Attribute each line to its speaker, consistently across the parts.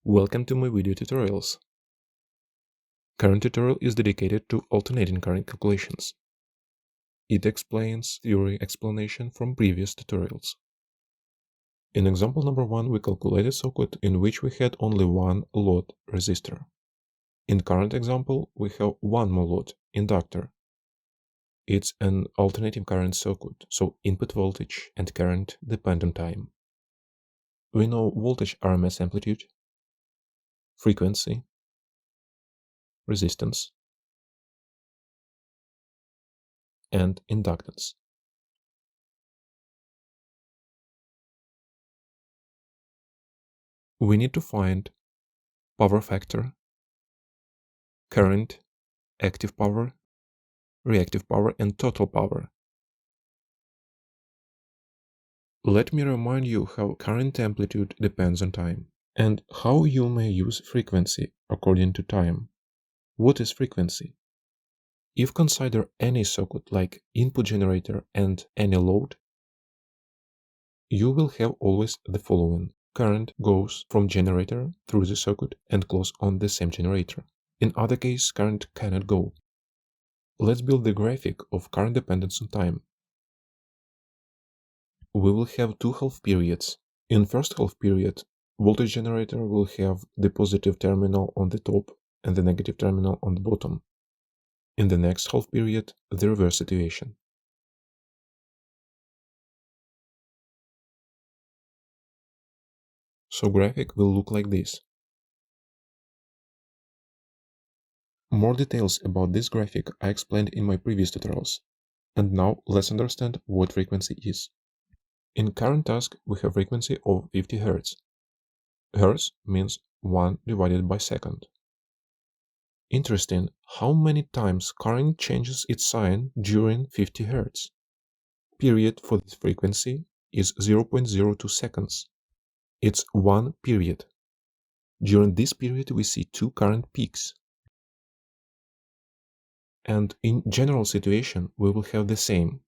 Speaker 1: Welcome to my video tutorials. Current tutorial is dedicated to alternating current calculations. It explains theory explanation from previous tutorials. In example number 1, we calculated circuit in which we had only one load resistor. In current example, we have one more load, inductor. It's an alternating current circuit, so input voltage and current depend on time. We know voltage RMS amplitude, frequency, resistance, and inductance. We need to find power factor, current, active power, reactive power, and total power. Let me remind you how current amplitude depends on time, and how you may use frequency according to time. What is frequency? If consider any circuit like input generator and any load, you will have always the following. Current goes from generator through the circuit and close on the same generator. In other case, current cannot go. Let's build the graphic of current dependence on time. We will have two half periods. In first half period, voltage generator will have the positive terminal on the top and the negative terminal on the bottom. In the next half period, the reverse situation. So graphic will look like this. More details about this graphic I explained in my previous tutorials. And now let's understand what frequency is. In current task, we have frequency of 50 Hz. Hertz means 1 divided by second. Interesting how many times current changes its sign during 50 Hz. Period for this frequency is 0.02 seconds. It's one period. During this period we see two current peaks. And in general situation we will have the same.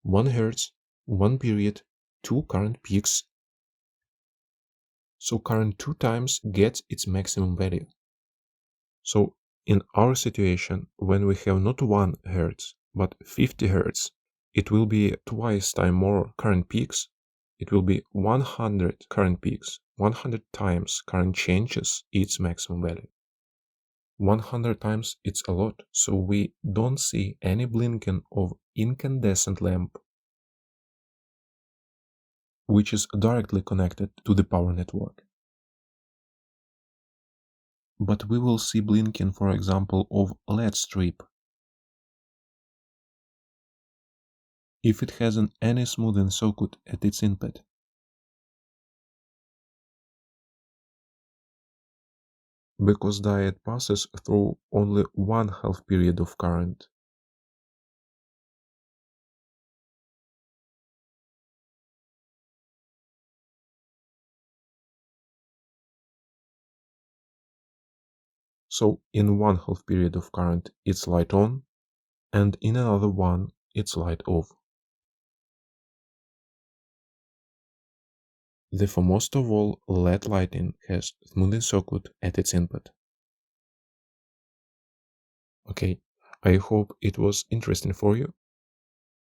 Speaker 1: 1 Hz, 1 period, 2 current peaks. So current 2 times gets its maximum value. So in our situation, when we have not 1 Hz, but 50 Hz, it will be twice time more current peaks. It will be 100 current peaks, 100 times current changes its maximum value. 100 times it's a lot, so we don't see any blinking of incandescent lamp, which is directly connected to the power network. But we will see blinking, for example, of LED strip if it hasn't any smoothing circuit at its input. Because diode passes through only one half period of current. So in one half period of current it's light on, and in another one it's light off. Therefore, most of all, LED lighting has smoothing circuit at its input. Okay, I hope it was interesting for you.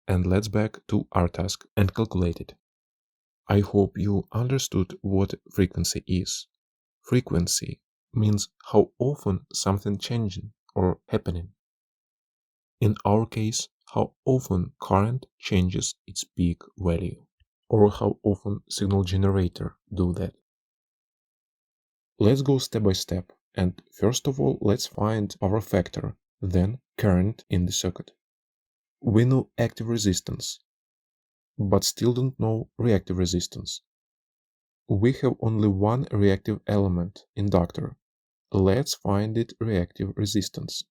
Speaker 1: And let's back to our task and calculate it. I hope you understood what frequency is. Frequency means how often something changing or happening. In our case, how often current changes its peak value, or how often signal generator do that. Let's go step by step, and first of all let's find power factor, then current in the circuit. We know active resistance, but still don't know reactive resistance. We have only one reactive element, inductor. Let's find its reactive resistance.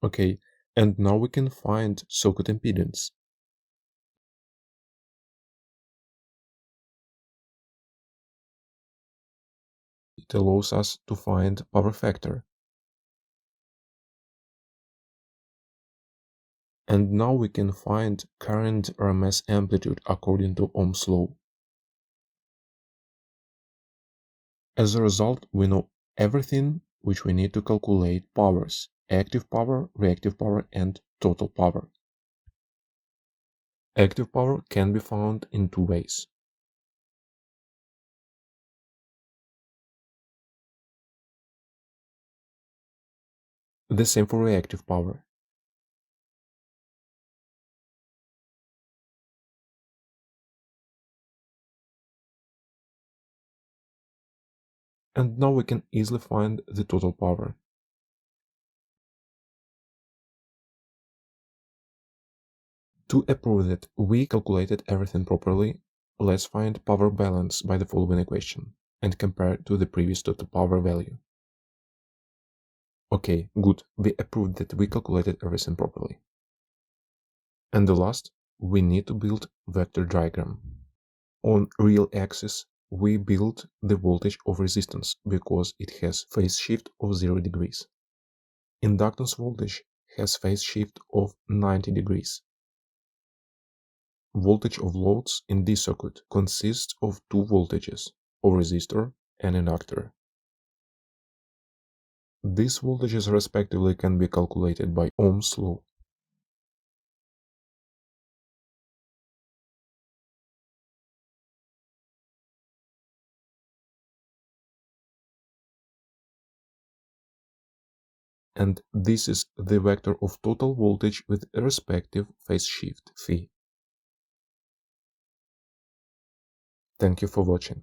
Speaker 1: Okay, and now we can find circuit impedance. It allows us to find power factor. And now we can find current RMS amplitude according to Ohm's law. As a result, we know everything which we need to calculate powers: active power, reactive power, and total power. Active power can be found in two ways. The same for reactive power. And now we can easily find the total power. To prove that we calculated everything properly, let's find power balance by the following equation and compare it to the previous total power value. Okay, good, we proved that we calculated everything properly. And the last, we need to build vector diagram. On real axis, we build the voltage of resistance because it has phase shift of 0 degrees. Inductance voltage has phase shift of 90 degrees. Voltage of loads in this circuit consists of two voltages, of resistor and inductor. These voltages respectively can be calculated by Ohm's law. And this is the vector of total voltage with a respective phase shift phi. Thank you for watching.